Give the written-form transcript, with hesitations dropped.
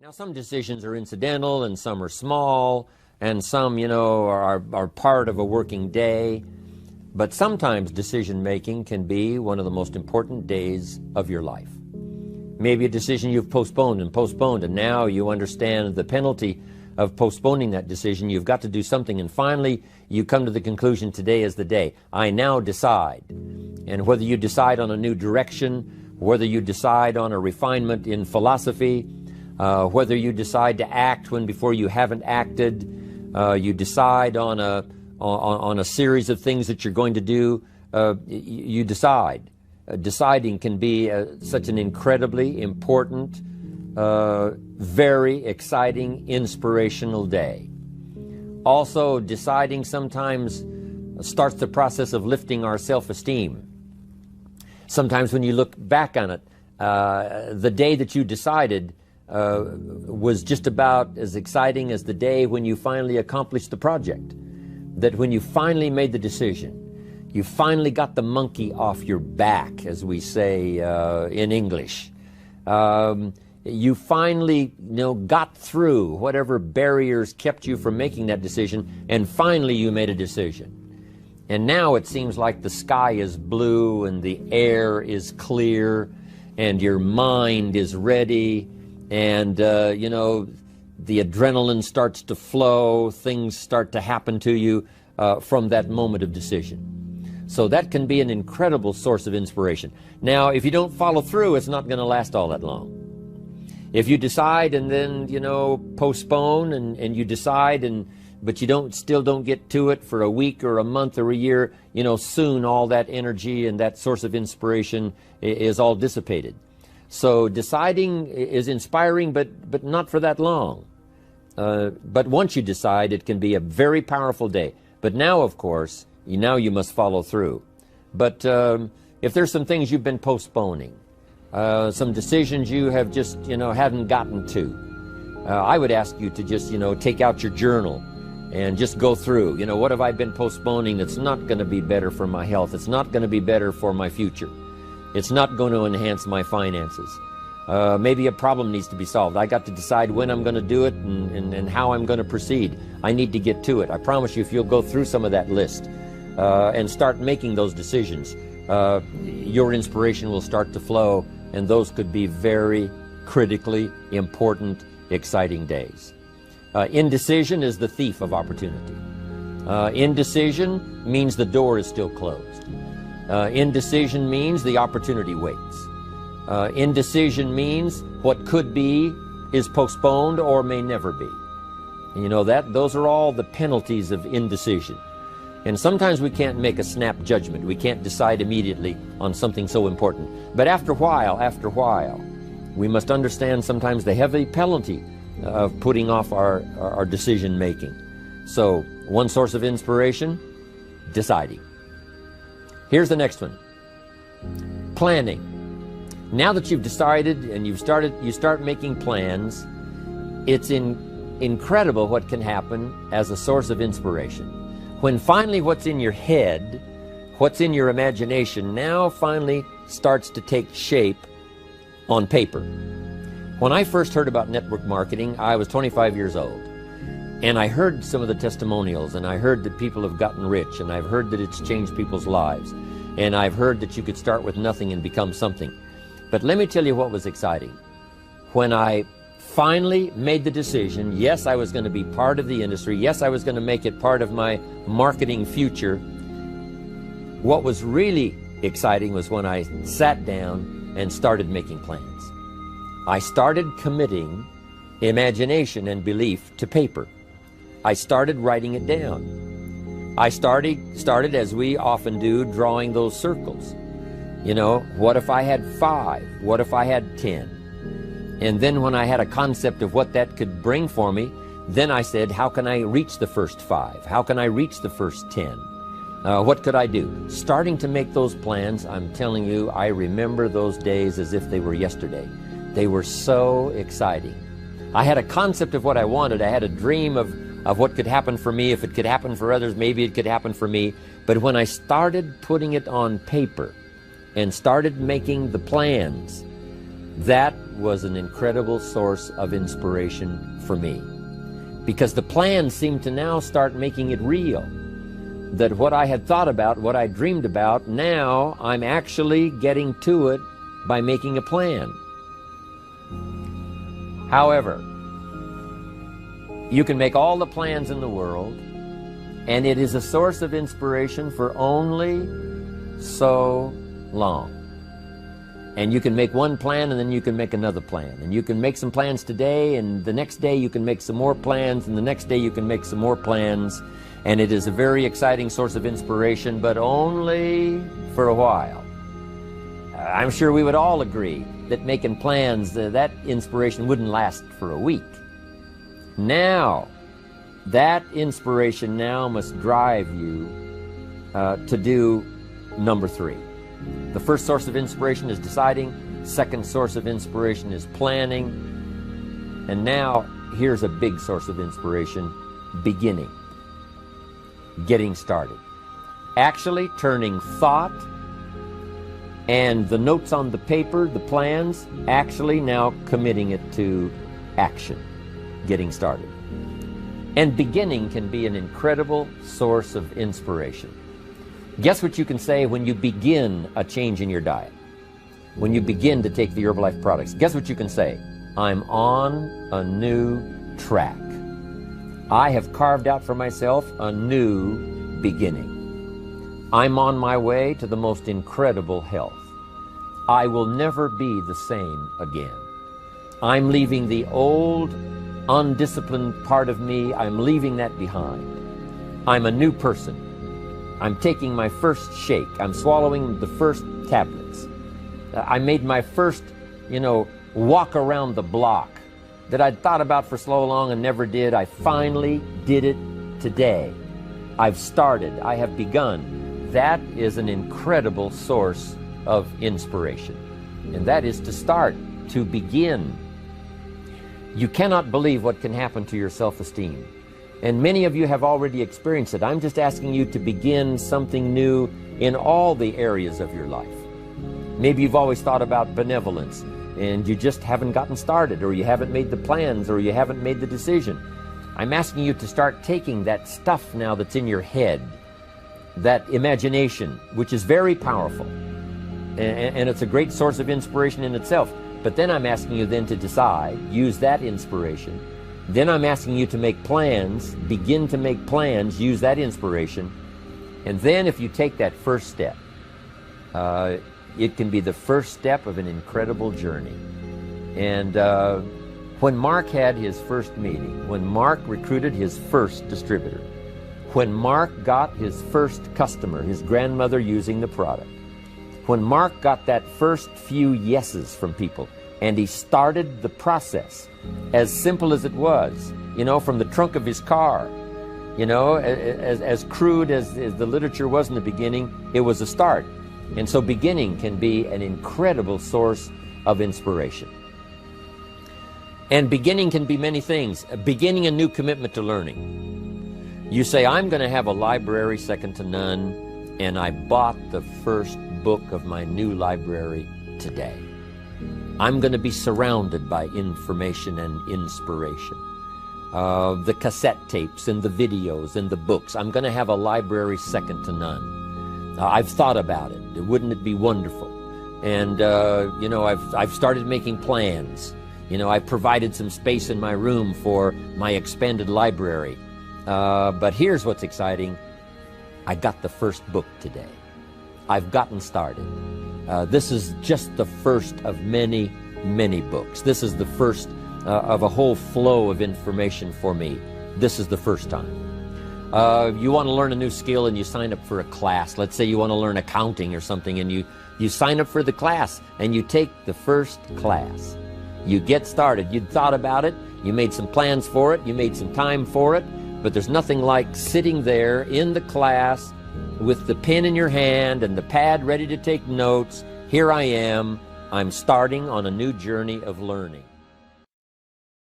Now, some decisions are incidental and some are small and some, are part of a working day. But sometimes decision making can be one of the most important days of your life. Maybe a decision you've postponed, and now you understand the penalty of postponing that decision. You've got to do something, and finally you come to the conclusion, today is the day. I now decide. And whether you decide on a new direction, whether you decide on a refinement in philosophy, whether you decide to act when before you haven't acted, you decide on a series of things that you're going to do, you decide. Deciding can be such an incredibly important, very exciting, inspirational day. Also, deciding sometimes starts the process of lifting our self-esteem. Sometimes when you look back on it, the day that you decided was just about as exciting as the day when you finally accomplished the project. That when you finally made the decision, you finally got the monkey off your back, as we say in English. You finally, got through whatever barriers kept you from making that decision, and finally you made a decision. And now it seems like the sky is blue and the air is clear and your mind is ready, and the adrenaline starts to flow, things start to happen to you from that moment of decision. So that can be an incredible source of inspiration. Now, if you don't follow through, it's not going to last all that long. If you decide and then, postpone and you decide, but you still don't get to it for a week or a month or a year, soon all that energy and that source of inspiration is all dissipated. So deciding is inspiring, but not for that long. But once you decide, it can be a very powerful day. But now, of course, you must follow through. But if there's some things you've been postponing, some decisions you have just, hadn't gotten to, I would ask you to just, take out your journal and just go through, what have I been postponing that's not going to be better for my health? It's not going to be better for my future. It's not going to enhance my finances. Maybe a problem needs to be solved. I got to decide when I'm going to do it and how I'm going to proceed. I need to get to it. I promise you, if you'll go through some of that list and start making those decisions, your inspiration will start to flow, and those could be very critically important, exciting days. Indecision is the thief of opportunity. Indecision means the door is still closed. Indecision means the opportunity waits. Indecision means what could be is postponed or may never be. Those are all the penalties of indecision. And sometimes we can't make a snap judgment. We can't decide immediately on something so important. But after a while, we must understand sometimes the heavy penalty of putting off our decision making. So, one source of inspiration, deciding. Here's the next one. Planning. Now that you've decided and you start making plans, it's incredible what can happen as a source of inspiration. When finally what's in your head, what's in your imagination, now finally starts to take shape on paper. When I first heard about network marketing, I was 25 years old. And I heard some of the testimonials, and I heard that people have gotten rich, and I've heard that it's changed people's lives. And I've heard that you could start with nothing and become something. But let me tell you what was exciting. When I finally made the decision, yes, I was going to be part of the industry, yes, I was going to make it part of my marketing future, what was really exciting was when I sat down and started making plans. I started committing imagination and belief to paper. I started writing it down. I started, as we often do, drawing those circles. What if I had 5? What if I had 10? And then when I had a concept of what that could bring for me, then I said, how can I reach the first 5? How can I reach the first 10? What could I do? Starting to make those plans, I'm telling you, I remember those days as if they were yesterday. They were so exciting. I had a concept of what I wanted. I had a dream of what could happen for me. If it could happen for others, maybe it could happen for me. But when I started putting it on paper and started making the plans, that was an incredible source of inspiration for me, because the plan seemed to now start making it real. That what I had thought about, what I dreamed about, now I'm actually getting to it by making a plan. However, you can make all the plans in the world, and it is a source of inspiration for only so long. And you can make one plan, and then you can make another plan. And you can make some plans today, and the next day you can make some more plans, and the next day you can make some more plans. And it is a very exciting source of inspiration, but only for a while. I'm sure we would all agree that making plans, that inspiration wouldn't last for a week. Now, that inspiration now must drive you to do number 3. The first source of inspiration is deciding. Second source of inspiration is planning. And now, here's a big source of inspiration: beginning. Getting started. Actually turning thought and the notes on the paper, the plans, actually now committing it to action. Getting started. And beginning can be an incredible source of inspiration. Guess what you can say when you begin a change in your diet? When you begin to take the Herbalife products, guess what you can say? I'm on a new track. I have carved out for myself a new beginning. I'm on my way to the most incredible health. I will never be the same again. I'm leaving the old, undisciplined part of me. I'm leaving that behind. I'm a new person. I'm taking my first shake. I'm swallowing the first tablets. I made my first, walk around the block that I'd thought about for so long and never did. I finally did it today. I've started. I have begun. That is an incredible source of inspiration. And that is to start, to begin. You cannot believe what can happen to your self-esteem. And many of you have already experienced it. I'm just asking you to begin something new in all the areas of your life. Maybe you've always thought about benevolence, and you just haven't gotten started, or you haven't made the plans, or you haven't made the decision. I'm asking you to start taking that stuff now that's in your head, that imagination, which is very powerful, and it's a great source of inspiration in itself. But then I'm asking you then to decide, use that inspiration. Then I'm asking you to make plans, begin to make plans, use that inspiration. And then if you take that first step, it can be the first step of an incredible journey. And when Mark had his first meeting, when Mark recruited his first distributor, when Mark got his first customer, his grandmother using the product, when Mark got that first few yeses from people, and he started the process, as simple as it was, from the trunk of his car, as crude as the literature was in the beginning, it was a start. And so beginning can be an incredible source of inspiration. And beginning can be many things. Beginning a new commitment to learning. You say, I'm going to have a library second to none, and I bought the first book of my new library today. I'm going to be surrounded by information and inspiration. The cassette tapes and the videos and the books. I'm going to have a library second to none. I've thought about it. Wouldn't it be wonderful? And, I've started making plans. I've provided some space in my room for my expanded library. But here's what's exciting. I got the first book today. I've gotten started. This is just the first of many, many books. This is the first of a whole flow of information for me. This is the first time. You want to learn a new skill and you sign up for a class. Let's say you want to learn accounting or something, and you sign up for the class and you take the first class. You get started. You thought about it. You made some plans for it. You made some time for it. But there's nothing like sitting there in the class with the pen in your hand and the pad ready to take notes. Here I am. I'm starting on a new journey of learning.